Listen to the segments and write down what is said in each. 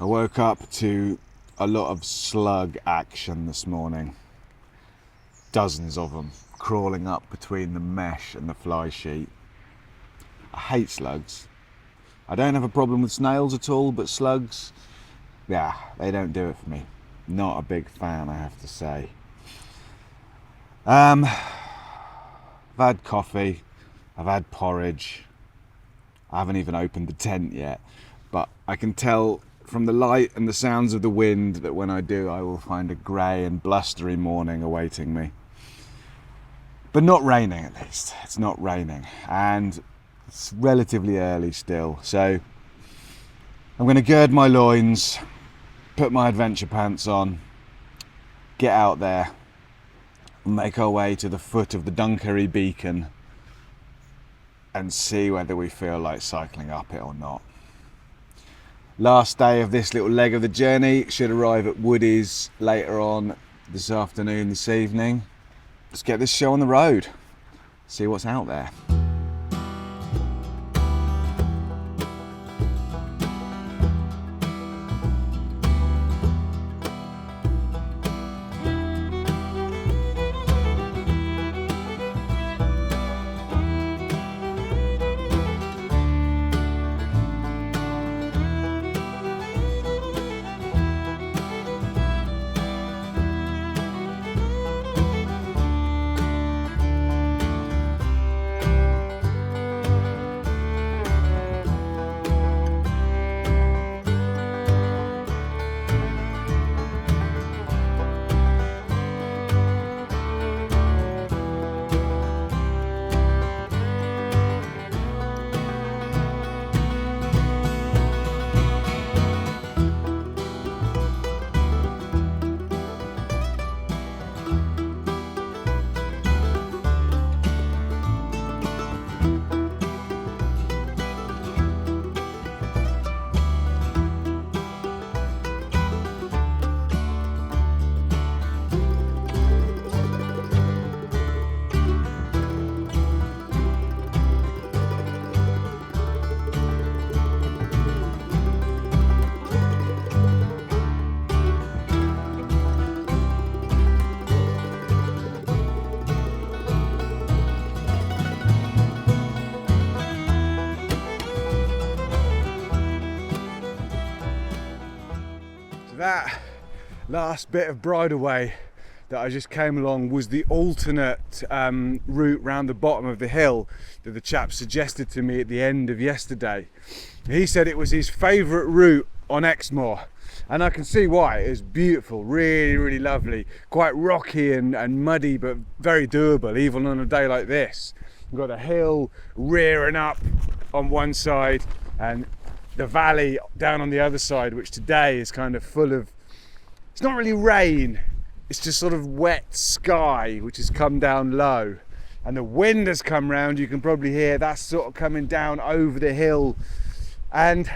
I woke up to a lot of slug action this morning. Dozens of them crawling up between the mesh and the fly sheet. I hate slugs. I don't have a problem with snails at all, but slugs, yeah, they don't do it for me. Not a big fan, I have to say. I've had coffee, I've had porridge. I haven't even opened the tent yet, but I can tell from the light and the sounds of the wind that when I do, I will find a grey and blustery morning awaiting me. But not raining, at least. It's not raining, and it's relatively early still, so I'm going to gird my loins, put my adventure pants on, get out there, and make our way to the foot of the Dunkerry Beacon and see whether we feel like cycling up it or not. Last day of this little leg of the journey. Should arrive at Woody's later on this afternoon, this evening. Let's get this show on the road, see what's out there. That last bit of bridleway that I just came along was the alternate route round the bottom of the hill that the chap suggested to me at the end of yesterday. He said it was his favourite route on Exmoor, and I can see why. It was beautiful, really, really lovely, quite rocky and muddy, but very doable even on a day like this. You've got a hill rearing up on one side and the valley down on the other side, which today is kind of full of, it's not really rain, it's just sort of wet sky which has come down low, and the wind has come round. You can probably hear that's sort of coming down over the hill, and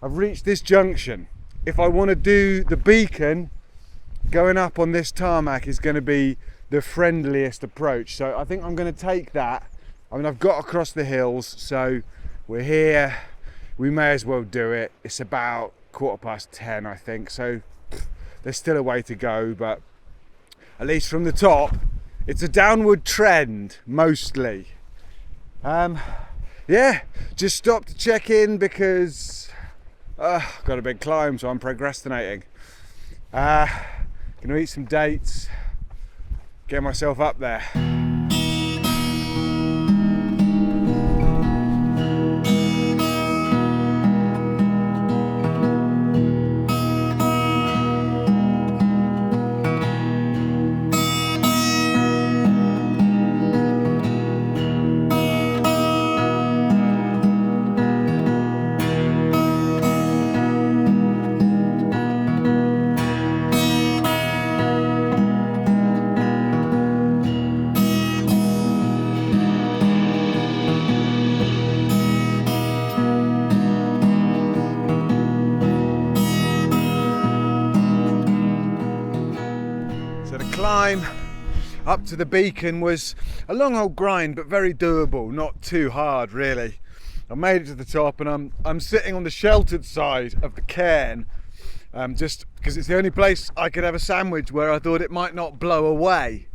I've reached this junction. If I want to do the beacon, going up on this tarmac is going to be the friendliest approach, so I think I'm going to take that. I mean, I've got across the hills, so we're here. We may as well do it. It's about 10:15, I think, so there's still a way to go, but at least from the top it's a downward trend mostly. Yeah, just stopped to check in because I've got a big climb, so I'm procrastinating. Gonna eat some dates, get myself up there. Climb up to the beacon was a long old grind, but very doable, not too hard really. I made it to the top, and I'm sitting on the sheltered side of the cairn, just because it's the only place I could have a sandwich where I thought it might not blow away.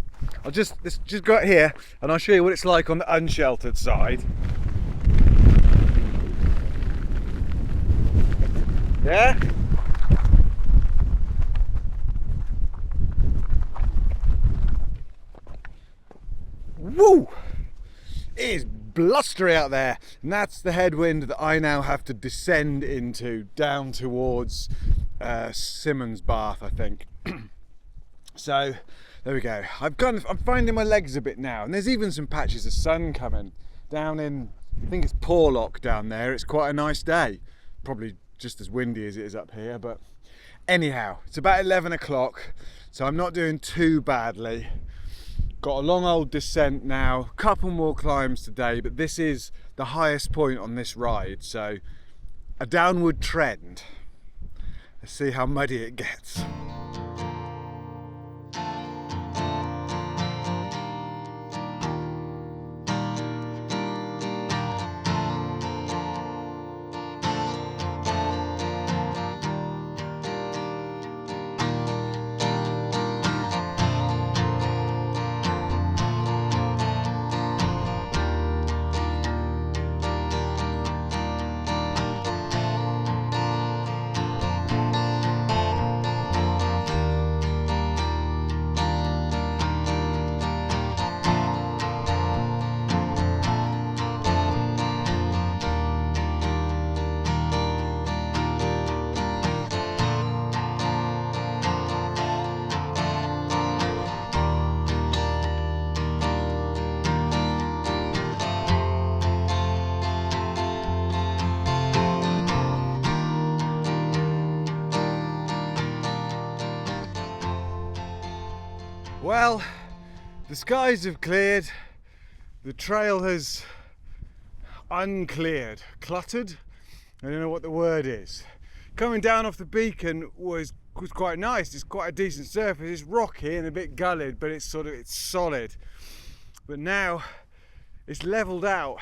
Let's just go out here and I'll show you what it's like on the unsheltered side. Yeah? Woo! It is blustery out there, and that's the headwind that I now have to descend into down towards Simmons Bath, I think. So there we go. I'm finding my legs a bit now, and there's even some patches of sun coming down in, I think it's Porlock down there. It's quite a nice day, probably just as windy as it is up here, but anyhow, it's about 11 o'clock, so I'm not doing too badly. Got a long old descent now, couple more climbs today, but this is the highest point on this ride, so a downward trend. Let's see how muddy it gets. Well, the skies have cleared, the trail has uncleared, cluttered, I don't know what the word is. Coming down off the beacon was quite nice. It's quite a decent surface. It's rocky and a bit gullied, but it's solid. But now it's leveled out,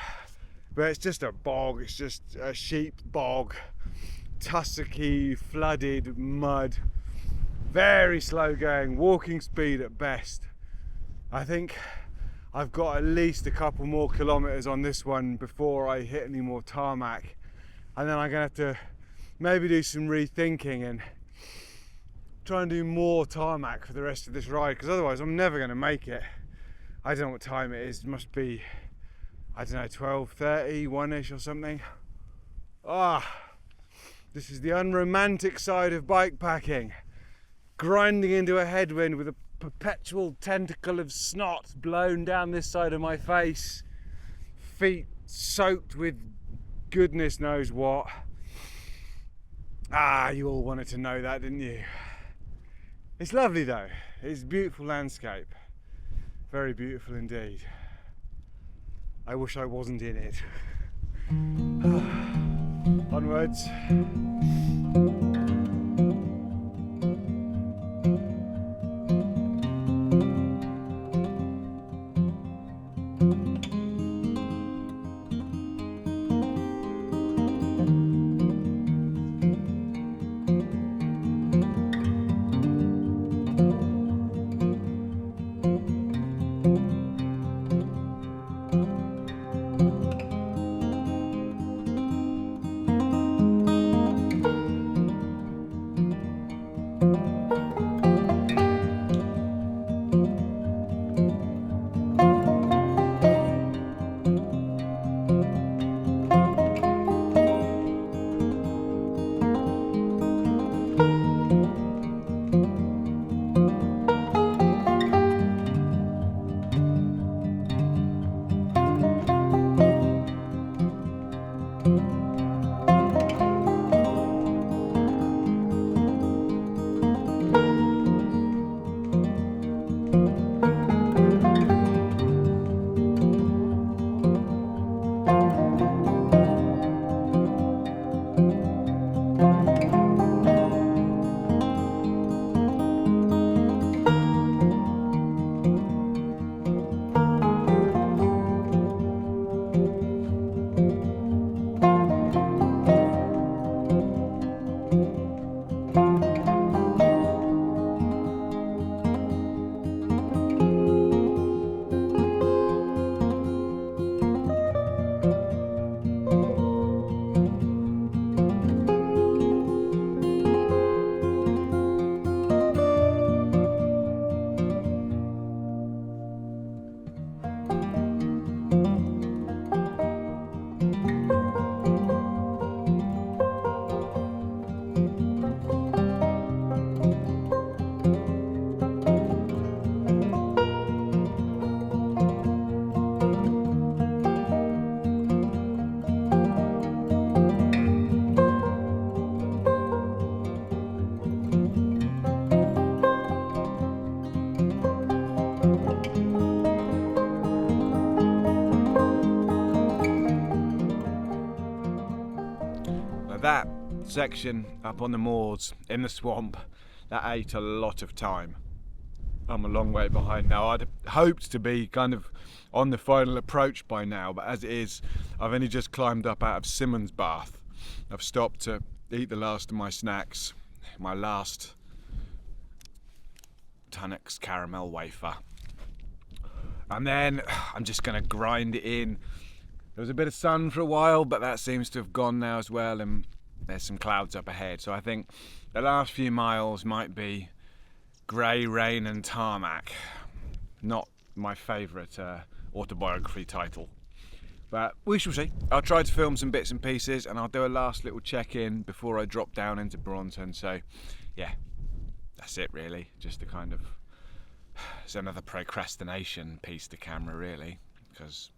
but it's just a bog. It's just a sheep bog, tussocky, flooded mud. Very slow going, walking speed at best. I think I've got at least a couple more kilometers on this one before I hit any more tarmac, and then I'm gonna have to maybe do some rethinking and try and do more tarmac for the rest of this ride, because otherwise I'm never going to make it. I don't know what time it is. It must be, I don't know, 12:30, 1ish or something. This is the unromantic side of bike packing. Grinding into a headwind with a perpetual tentacle of snot blown down this side of my face. Feet soaked with goodness knows what. You all wanted to know that, didn't you? It's lovely though. It's a beautiful landscape. Very beautiful indeed. I wish I wasn't in it. Onwards. section up on the moors in the swamp that ate a lot of time. I'm a long way behind now. I'd hoped to be kind of on the final approach by now, but as it is, I've only just climbed up out of Simmons Bath. I've stopped to eat the last of my snacks, my last Tunnock's caramel wafer, and then I'm just going to grind it in. There was a bit of sun for a while, but that seems to have gone now as well, and there's some clouds up ahead, so I think the last few miles might be grey, rain and tarmac. Not my favourite autobiography title, but we shall see. I'll try to film some bits and pieces, and I'll do a last little check-in before I drop down into Braunton. So yeah, that's it really. Just a kind of, it's another procrastination piece to camera really, because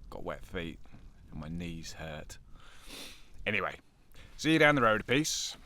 I've got wet feet and my knees hurt. Anyway, see you down the road a piece.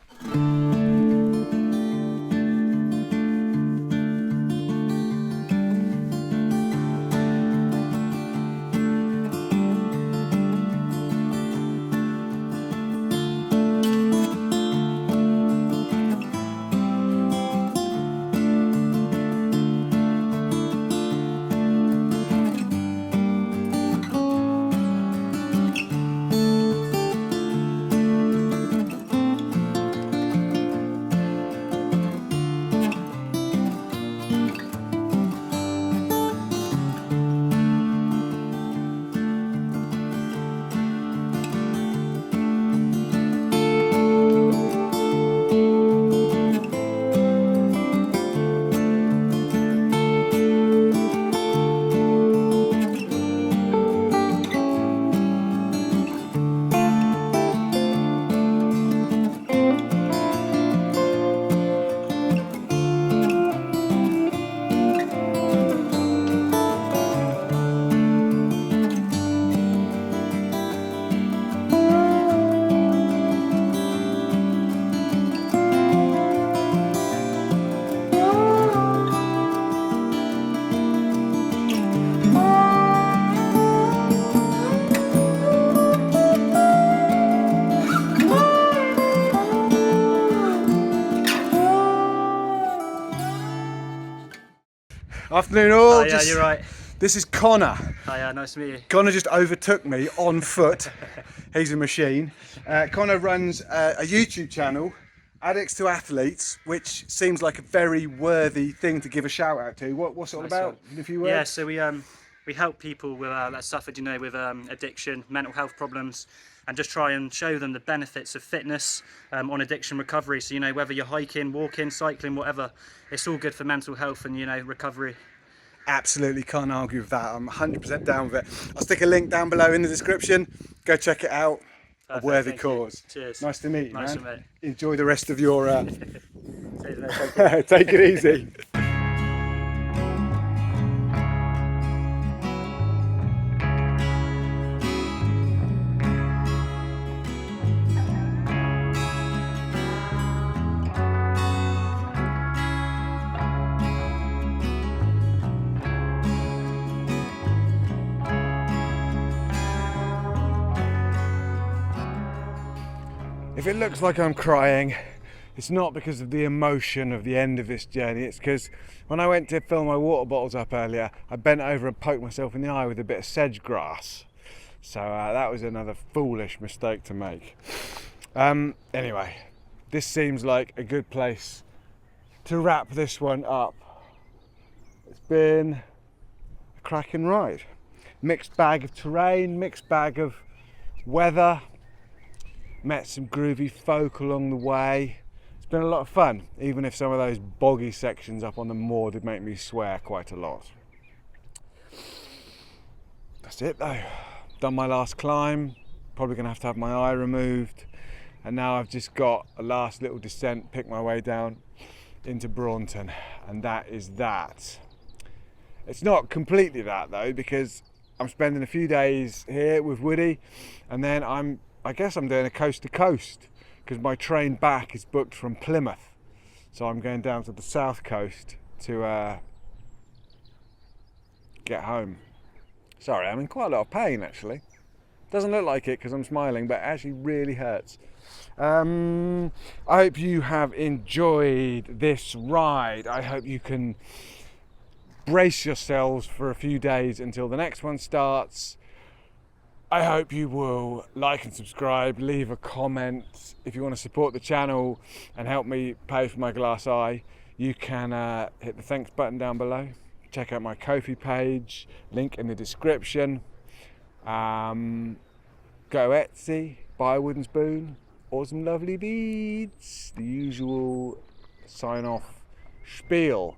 Afternoon all. Oh, yeah, you're right. This is Connor. Hi, nice to meet you. Connor just overtook me on foot. He's a machine. Connor runs a YouTube channel, Addicts to Athletes, which seems like a very worthy thing to give a shout out to. What's it all about? If you Yeah, so we help people with that suffered, with addiction, mental health problems, and just try and show them the benefits of fitness on addiction recovery. So whether you're hiking, walking, cycling, whatever, it's all good for mental health and recovery. Absolutely can't argue with that. I'm 100% down with it. I'll stick a link down below in the description. Go check it out. Perfect, a worthy thank cause. You. Cheers. Nice to meet you, nice man. To meet. Enjoy the rest of your. Take Take it easy. If it looks like I'm crying, it's not because of the emotion of the end of this journey. It's because when I went to fill my water bottles up earlier, I bent over and poked myself in the eye with a bit of sedge grass. So that was another foolish mistake to make. Anyway, this seems like a good place to wrap this one up. It's been a cracking ride. Mixed bag of terrain, mixed bag of weather. Met some groovy folk along the way. It's been a lot of fun, even if some of those boggy sections up on the moor did make me swear quite a lot. That's it though. Done my last climb, probably gonna have my eye removed, and now I've just got a last little descent, pick my way down into Braunton, and that is that. It's not completely that though, because I'm spending a few days here with Woody, and then I guess I'm doing a coast to coast because my train back is booked from Plymouth. So I'm going down to the south coast to get home. Sorry, I'm in quite a lot of pain actually. Doesn't look like it because I'm smiling, but it actually really hurts. I hope you have enjoyed this ride. I hope you can brace yourselves for a few days until the next one starts. I hope you will like and subscribe, leave a comment. If you want to support the channel and help me pay for my glass eye, you can hit the thanks button down below. Check out my Ko-fi page, link in the description. Go Etsy, buy a wooden spoon or some lovely beads. The usual sign-off spiel.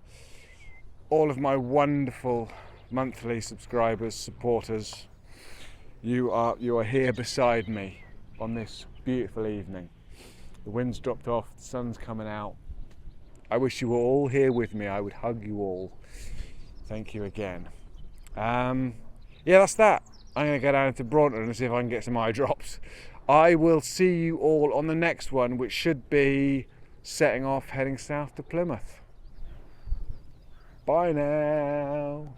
All of my wonderful monthly subscribers, supporters, you are here beside me on this beautiful evening. The wind's dropped off, the sun's coming out. I wish you were all here with me. I would hug you all. Thank you again. Yeah, that's that. I'm going to go down to Braunton and see if I can get some eye drops. I will see you all on the next one, which should be setting off, heading south to Plymouth. Bye now.